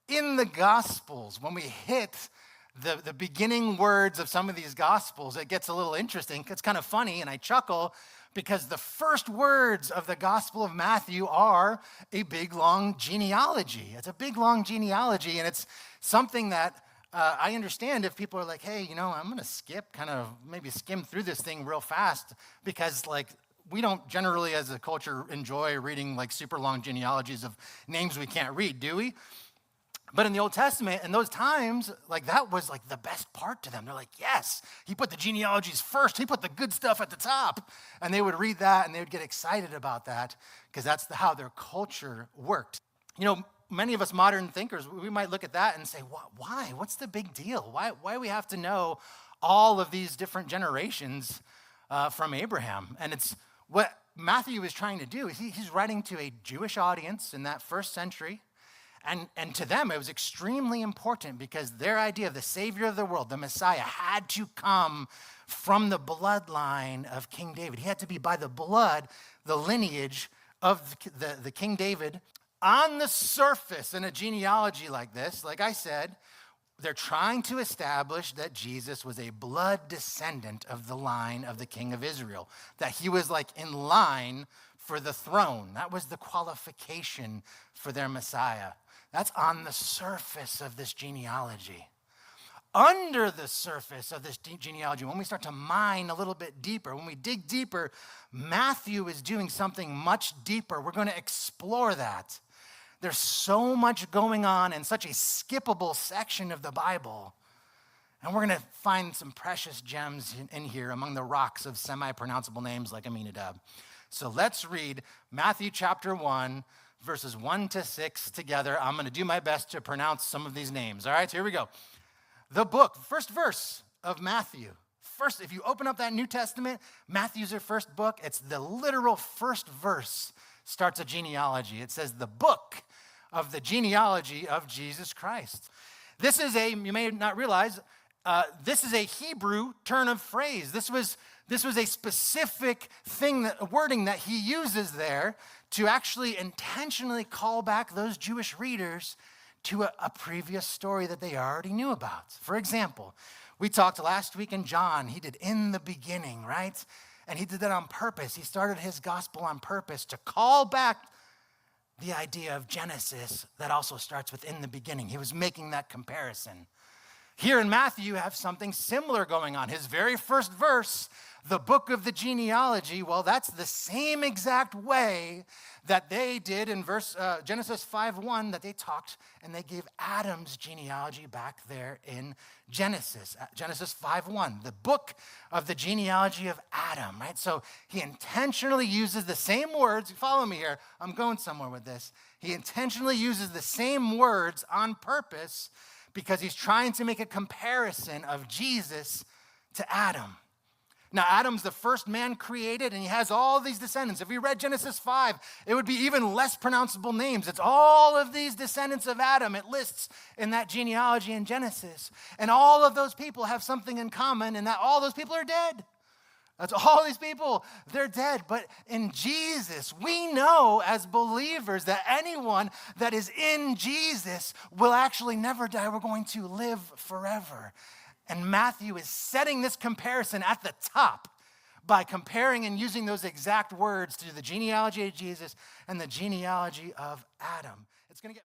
in the Gospels, when we hit the beginning words of some of these Gospels, it gets a little interesting. It's kind of funny, and I chuckle because the first words of the Gospel of Matthew are a big, long genealogy. It's a big, long genealogy, and it's something that I understand if people are like, hey, I'm going to maybe skim through this thing real fast because, we don't generally as a culture enjoy reading, super long genealogies of names we can't read, do we? But in the Old Testament, in those times, that was the best part to them. They're like, yes, he put the genealogies first. He put the good stuff at the top. And they would read that and they would get excited about that because that's how their culture worked. Many of us modern thinkers, we might look at that and say, why? What's the big deal? Why do we have to know all of these different generations from Abraham? And it's what Matthew is trying to do. He's writing to a Jewish audience in that first century. And to them, it was extremely important because their idea of the Savior of the world, the Messiah, had to come from the bloodline of King David. He had to be by the blood, the lineage of the King David. On the surface, in a genealogy like this, like I said, they're trying to establish that Jesus was a blood descendant of the line of the King of Israel, that he was in line for the throne. That was the qualification for their Messiah. That's on the surface of this genealogy. Under the surface of this genealogy, when we start to mine a little bit deeper, when we dig deeper, Matthew is doing something much deeper. We're going to explore that. There's so much going on in such a skippable section of the Bible. And we're going to find some precious gems in here among the rocks of semi-pronounceable names like Aminadab. So let's read Matthew chapter 1, verses 1 to 6 together. I'm going to do my best to pronounce some of these names. All right, so here we go. The book, first verse of Matthew. First, if you open up that New Testament, Matthew's your first book. It's the literal first verse starts a genealogy. It says the book of the genealogy of Jesus Christ. This is you may not realize, this is a Hebrew turn of phrase. This was a specific wording that he uses there to actually intentionally call back those Jewish readers to a previous story that they already knew about. For example, we talked last week in John. He did in the beginning, right? And he did that on purpose. He started his gospel on purpose to call back the idea of Genesis that also starts with in the beginning. He was making that comparison. Here in Matthew, you have something similar going on. His very first verse, the book of the genealogy, well, that's the same exact way that they did in Genesis 5:1, that they talked and they gave Adam's genealogy back there in Genesis 5:1, the book of the genealogy of Adam, right? So he intentionally uses the same words. Follow me here. I'm going somewhere with this. He intentionally uses the same words on purpose because he's trying to make a comparison of Jesus to Adam. Now, Adam's the first man created, and he has all these descendants. If we read Genesis 5, it would be even less pronounceable names. It's all of these descendants of Adam. It lists in that genealogy in Genesis. And all of those people have something in common, and that all those people are dead. That's all these people, they're dead. But in Jesus, we know as believers that anyone that is in Jesus will actually never die. We're going to live forever. And Matthew is setting this comparison at the top by comparing and using those exact words to the genealogy of Jesus and the genealogy of Adam. It's going to get